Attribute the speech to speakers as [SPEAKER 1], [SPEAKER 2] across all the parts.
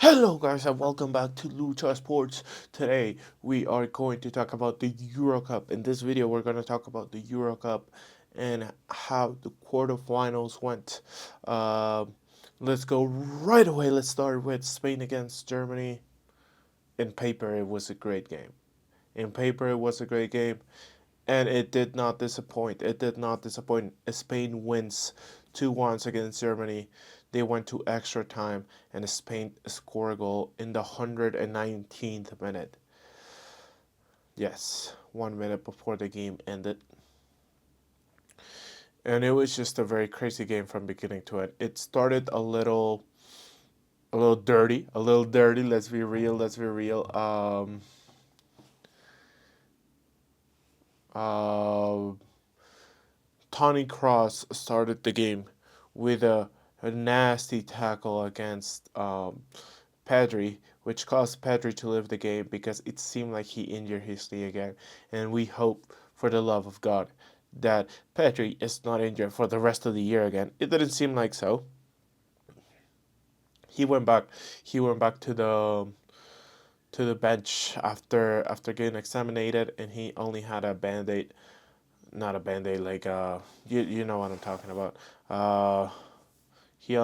[SPEAKER 1] Hello guys and welcome back to Lucha Sports. Today we are going to talk about the Euro Cup. In this video we're going to talk about the Euro Cup and how the quarterfinals went. Let's go right away. Let's start with Spain against Germany. In paper it was a great game. In paper it was a great game and it did not disappoint. It did not disappoint. Spain wins 2-1 against Germany. They went to extra time, and Spain scored a goal in the 119th minute. Yes, 1 minute before the game ended. And it was just a very crazy game from beginning to end. It started a little dirty. Let's be real. Let's be real. Uh, Tony Cross started the game with a nasty tackle against Pedri, which caused Pedri to leave the game because it seemed like he injured his knee again. And we hope, for the love of God, that Pedri is not injured for the rest of the year again. It didn't seem like so. He went back. He went back to the bench after getting examined, and he only had a band-aid. Not a band-aid, like you know what I'm talking about. He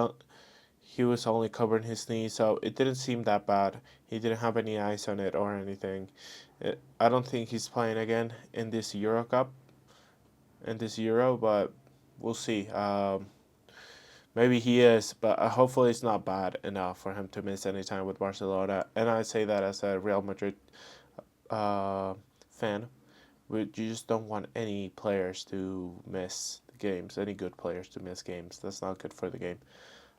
[SPEAKER 1] he was only covering his knee, so it didn't seem that bad. He didn't have any ice on it or anything. I don't think he's playing again in this Euro Cup, in this Euro, but we'll see. Maybe he is, but hopefully it's not bad enough for him to miss any time with Barcelona. And I say that as a Real Madrid fan. You just don't want any players to miss games, any good players to miss games. That's not good for the game.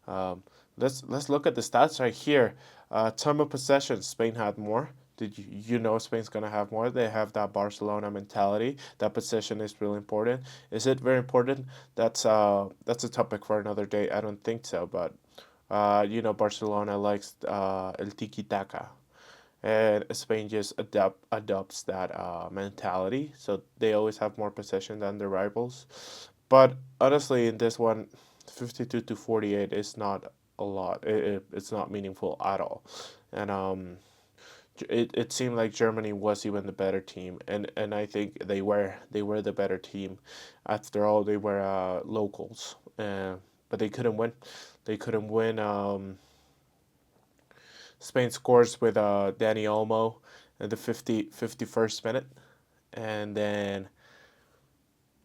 [SPEAKER 1] Um, let's look at the stats right here. Time of possession, Spain had more. Did you know Spain's gonna have more? They have that Barcelona mentality. That possession is really important. Is it very important? That's a topic for another day. I don't think so, but Barcelona likes el tiki taka, and Spain just adopts that mentality. So they always have more possession than their rivals. But honestly, in this one, 52 to 48 is not a lot. It's not meaningful at all. And it seemed like Germany was even the better team, and I think they were the better team. After all, they were locals, but they couldn't win. They couldn't win. Spain scores with Dani Olmo in the 51st minute, and then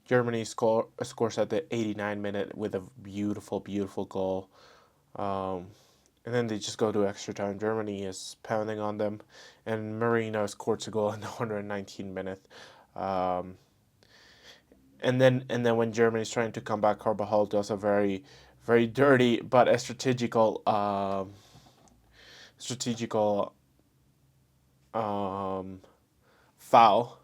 [SPEAKER 1] Germany scores at the 89 minute with a beautiful goal. Um, and then they just go to extra time. Germany is pounding on them, and Marino scores a goal in the 119 minute. Um, and then when Germany is trying to come back, Carvajal does a very dirty but a strategical um, foul,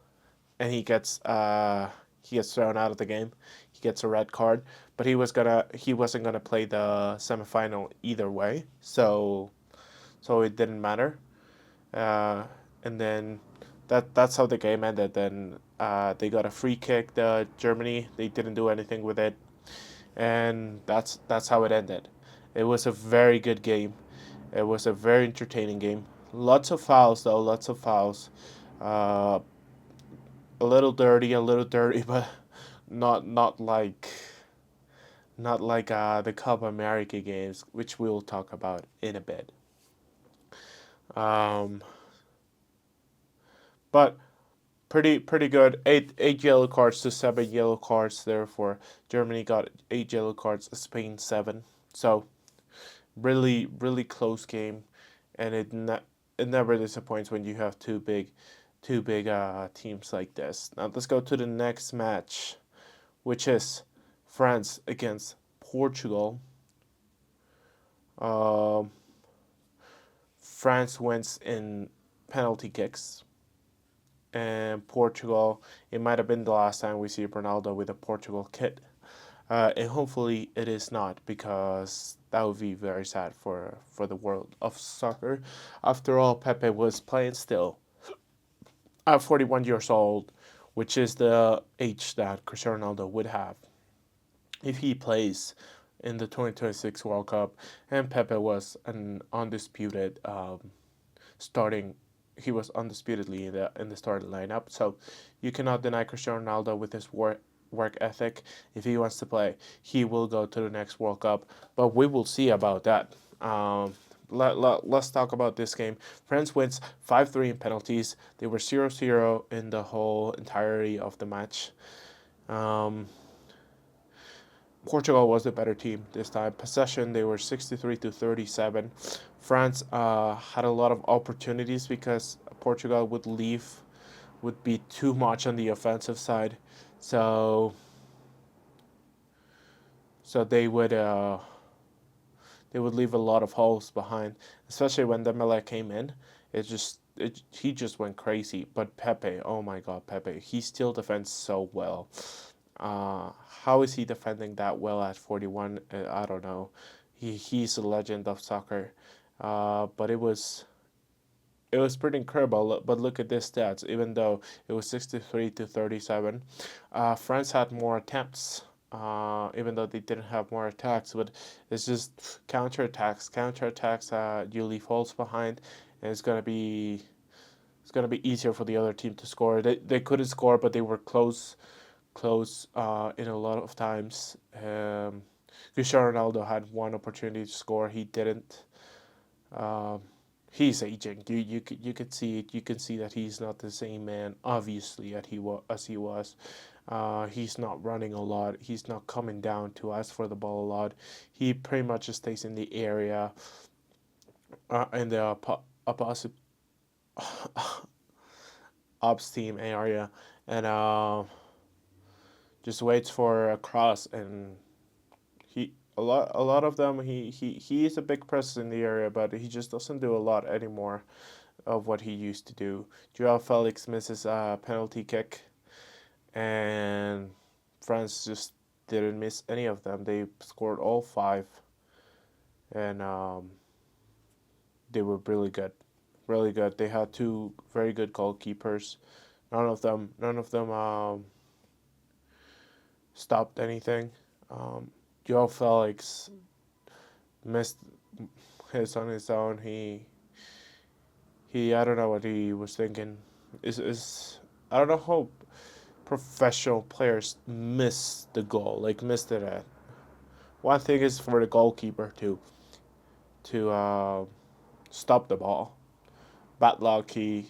[SPEAKER 1] and he gets thrown out of the game. He gets a red card, but he wasn't gonna play the semifinal either way, so it didn't matter. Uh, and then that's how the game ended. Then they got a free kick. The Germany, they didn't do anything with it, and that's how it ended. It was a very good game. It was a very entertaining game. Lots of fouls though. Lots of fouls. Uh, a little dirty, but not like the Copa America games, which we'll talk about in a bit. Um, but pretty good. Eight yellow cards to 7 yellow cards. Therefore, Germany got 8 yellow cards. Spain 7. So really close game, and it never disappoints when you have two big teams like this. Now let's go to the next match, which is France against Portugal. Um, France wins in penalty kicks, and Portugal. It might have been the last time we see Ronaldo with a Portugal kit, and hopefully it is not, because that would be very sad for the world of soccer. After all, Pepe was playing still at 41 years old, which is the age that Cristiano Ronaldo would have if he plays in the 2026 World Cup, and Pepe was an undisputed starting. He was undisputedly in the starting lineup. So you cannot deny Cristiano Ronaldo with his work ethic. If he wants to play, he will go to the next World Cup. But we will see about that. Let's talk about this game. France wins 5-3 in penalties. They were 0-0 in the whole entirety of the match. Um, Portugal was the better team this time. Possession, they were 63-37. France had a lot of opportunities because Portugal would be too much on the offensive side, so so they would leave a lot of holes behind, especially when Dembele came in. He just went crazy. But Pepe, oh my God, Pepe, he still defends so well. How is he defending that well at 41? I don't know. He's a legend of soccer. But it was pretty incredible. But look at this stats. Even though it was 63-37, France had more attempts. Even though they didn't have more attacks, but it's just counterattacks. You leave holes behind, and it's gonna be easier for the other team to score. They couldn't score, but they were close in a lot of times. Cristiano Ronaldo had one opportunity to score. He didn't. Um, he's aging. You could see it. You can see that he's not the same man, obviously, as he was. He's not running a lot. He's not coming down to ask for the ball a lot. He pretty much just stays in the area, in the opposite ops team area, and just waits for a cross. And a lot of them he is a big presence in the area, but he just doesn't do a lot anymore of what he used to do. Joao Felix misses a penalty kick, and France just didn't miss any of them. They scored all five, and they were really good, really good. They had two very good goalkeepers. None of them stopped anything. Um, Joao Felix missed his on his own. He I don't know what he was thinking. Is I don't know how professional players miss the goal, like missed it at. One thing is for the goalkeeper to stop the ball. Bad luck. He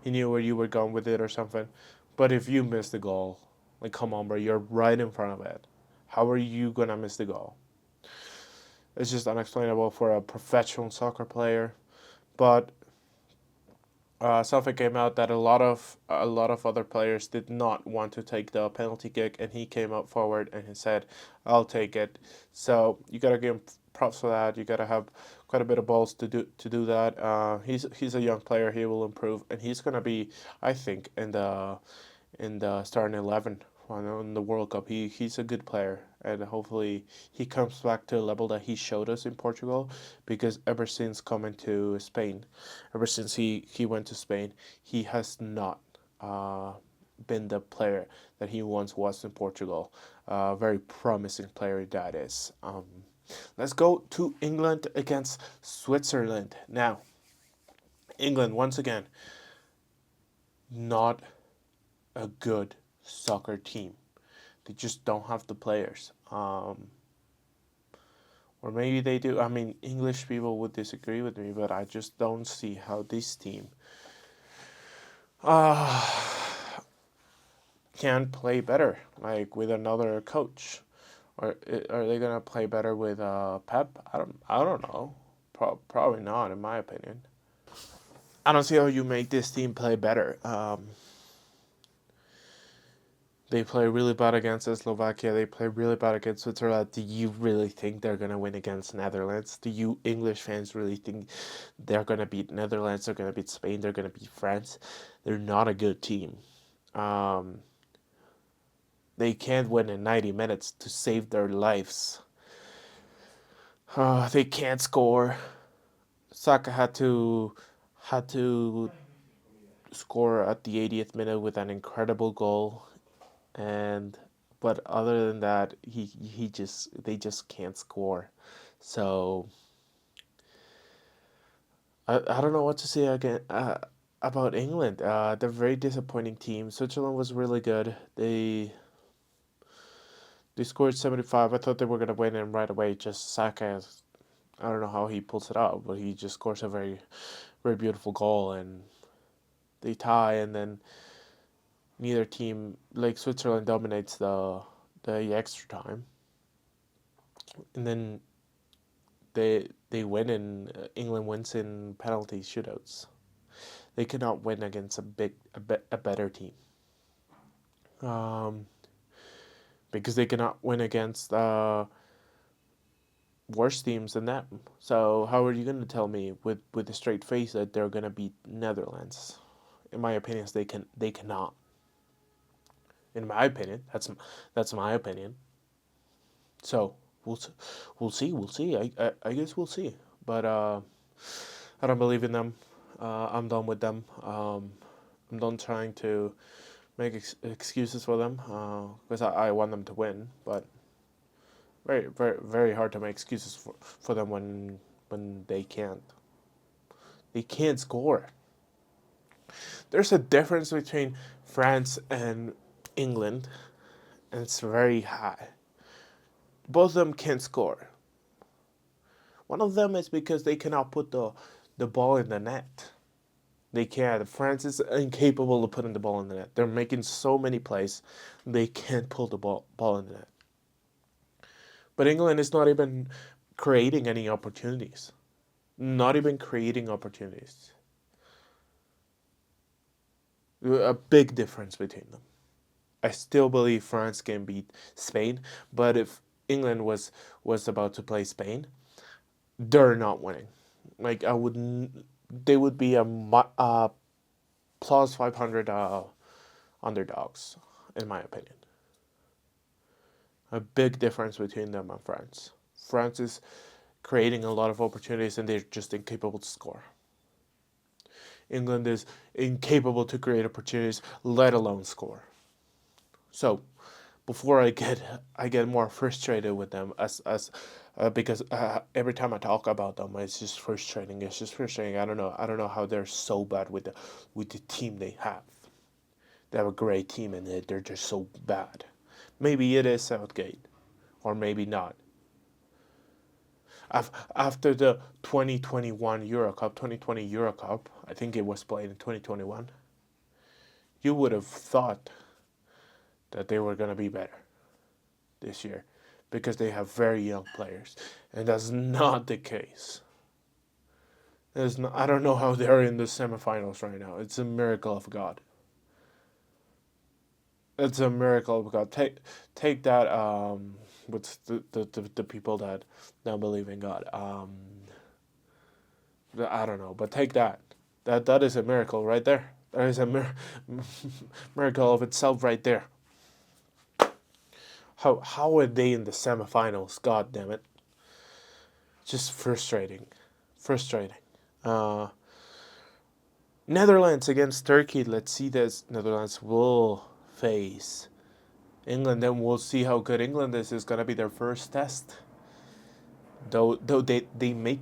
[SPEAKER 1] knew where you were going with it or something. But if you miss the goal, like come on, bro, you're right in front of it. How are you gonna miss the goal? It's just unexplainable for a professional soccer player. But something came out that a lot of other players did not want to take the penalty kick, and he came up forward and he said, "I'll take it." So you gotta give him props for that. You gotta have quite a bit of balls to do that. He's a young player. He will improve, and he's gonna be, I think, in the starting 11 in the World Cup. He's a good player, and hopefully he comes back to the level that he showed us in Portugal. Because ever since coming to Spain, ever since he went to Spain, he has not been the player that he once was in Portugal. Very promising player that is. Let's go to England against Switzerland now. England once again, not a good soccer team. They just don't have the players. Or maybe they do. I mean, English people would disagree with me, but I just don't see how this team uh, can play better, like with another coach. Or are they gonna play better with Pep? I don't know. Probably not, in my opinion. I don't see how you make this team play better. They play really bad against Slovakia. They play really bad against Switzerland. Do you really think they're gonna win against Netherlands? Do you English fans really think they're gonna beat Netherlands? They're gonna beat Spain? They're gonna beat France? They're not a good team. Um, they can't win in 90 minutes to save their lives. They can't score. Saka had to score at the 80th minute with an incredible goal, and but other than that, they just can't score. So I don't know what to say again about England. They're a very disappointing team. Switzerland was really good. They scored 75. I thought they were gonna win, and right away, just Saka. I don't know how he pulls it out, but he just scores a very very beautiful goal, and they tie, and then neither team, like Switzerland, dominates the extra time, and then they win, and England wins in penalty shootouts. They cannot win against a better team. Um, because they cannot win against worse teams than them. So how are you going to tell me with a straight face that they're going to beat Netherlands? In my opinion, they cannot. In my opinion, that's my opinion. So we'll we'll see. I guess we'll see. But I don't believe in them. I'm done with them. I'm done trying to make excuses for them because I want them to win. But very hard to make excuses for them when they can't. They can't score. There's a difference between France and England, and it's very high. Both of them can't score. One of them is because they cannot put the ball in the net. They can't. France is incapable of putting the ball in the net. They're making so many plays, they can't pull the ball in the net. But England is not even creating any opportunities. Not even creating opportunities. A big difference between them. I still believe France can beat Spain, but if England was about to play Spain, they're not winning. Like I wouldn't. They would be a plus 500 underdogs, in my opinion. A big difference between them and France. France is creating a lot of opportunities and they're just incapable to score. England is incapable to create opportunities, let alone score. So, before I get more frustrated with them because every time I talk about them, it's just frustrating. It's just frustrating. I don't know how they're so bad with the team they have. They have a great team and they're just so bad. Maybe it is Southgate, or maybe not. After the 2021 Euro Cup, 2020 Euro Cup, I think it was played in 2021, you would have thought that they were going to be better this year because they have very young players. And that's not the case. I don't know how they're in the semifinals right now. It's a miracle of God. It's a miracle of God. Take that with the people that don't believe in God. I don't know, but take that. That is a miracle right there. That is a miracle of itself right there. How are they in the semifinals? God damn it! Just frustrating, frustrating. Uh, Netherlands against Turkey. Let's see this. Netherlands will face England. Then we'll see how good England is. It's gonna be their first test. Though they make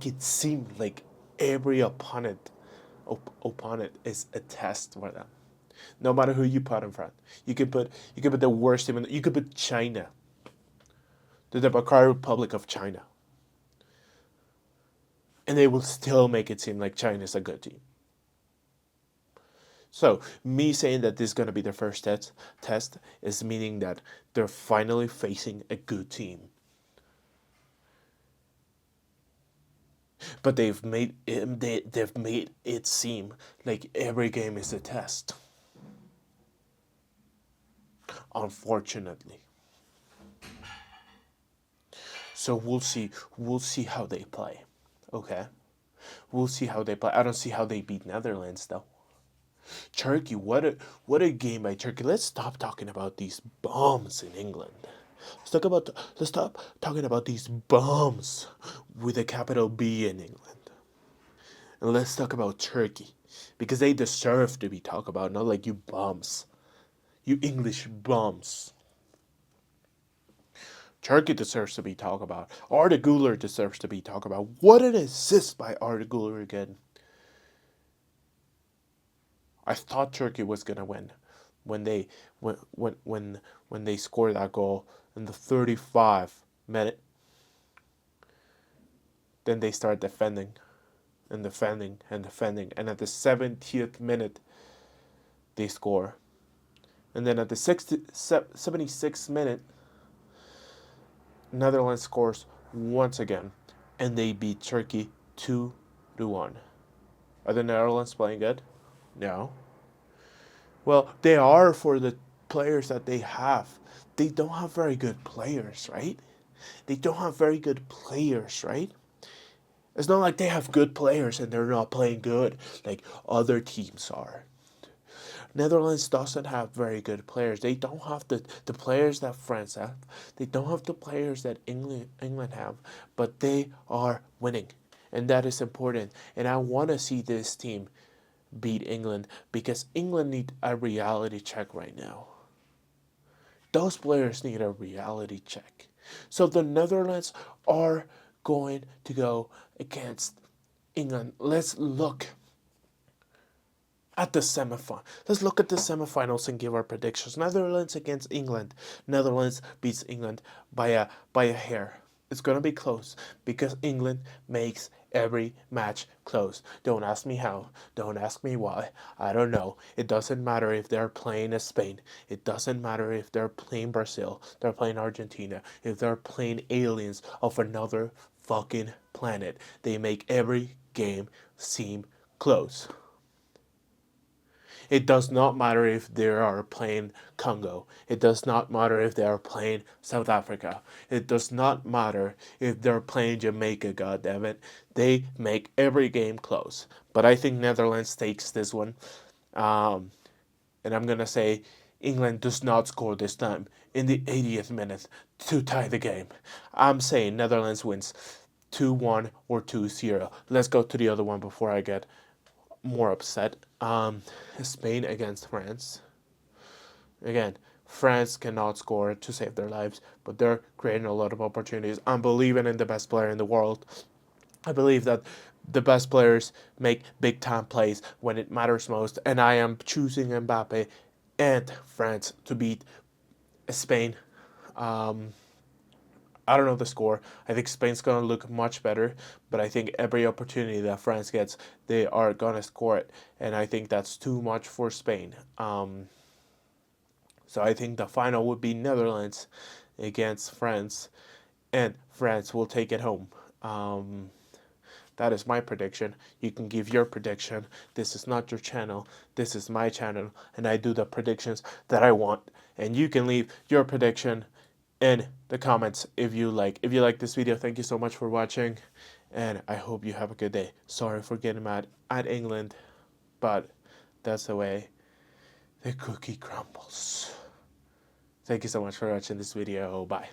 [SPEAKER 1] it seem like every opponent is a test for them. No matter who you put in front, you could put the worst team. You could put China, the Democratic Republic of China, and they will still make it seem like China is a good team. So me saying that this is gonna be their first test is meaning that they're finally facing a good team. But they've made it seem like every game is a test. Unfortunately. So we'll see how they play. Okay? We'll see how they play. I don't see how they beat Netherlands though. Turkey, what a game by Turkey. Let's stop talking about these bombs in England. Let's stop talking about these bombs with a capital B in England. And let's talk about Turkey. Because they deserve to be talked about, not like you bums. You English bums. Turkey deserves to be talked about. Arda Güler deserves to be talked about. What an assist by Arda Güler again. I thought Turkey was gonna win when they when they scored that goal in the 35th minute. Then they start defending and defending and defending, and at the 70th minute they score. And then at the 76th minute, Netherlands scores once again, and they beat Turkey 2-1. Are the Netherlands playing good? No. Well, they are for the players that they have. They don't have very good players, right? They don't have very good players, right? It's not like they have good players and they're not playing good like other teams are. Netherlands doesn't have very good players. They don't have the players that France have. They don't have the players that England have, but they are winning. And that is important. And I want to see this team beat England because England need a reality check right now. Those players need a reality check. So the Netherlands are going to go against England. Let's look at the semifinal. Let's look at the semifinals and give our predictions. Netherlands against England. Netherlands beats England by a hair. It's gonna be close because England makes every match close. Don't ask me how. Don't ask me why. I don't know. It doesn't matter if they're playing Spain. It doesn't matter if they're playing Brazil. They're playing Argentina. If they're playing aliens of another fucking planet. They make every game seem close. It does not matter if they are playing Congo. It does not matter if they are playing South Africa. It does not matter if they're playing Jamaica, goddammit. They make every game close. But I think Netherlands takes this one. And I'm going to say England does not score this time in the 80th minute to tie the game. I'm saying Netherlands wins 2-1 or 2-0. Let's go to the other one before I get more upset. Spain against France. Again, France cannot score to save their lives, but they're creating a lot of opportunities. I'm believing in the best player in the world. I believe that the best players make big time plays when it matters most, and I am choosing Mbappe and France to beat Spain. I don't know the score. I think Spain's going to look much better, but I think every opportunity that France gets, they are going to score it. And I think that's too much for Spain. So I think the final would be Netherlands against France, and France will take it home. That is my prediction. You can give your prediction. This is not your channel. This is my channel, and I do the predictions that I want. And you can leave your prediction in the comments if you like. If you like this video, thank you so much for watching, and I hope you have a good day. Sorry for getting mad at England, but that's the way the cookie crumbles. Thank you so much for watching this video. Bye.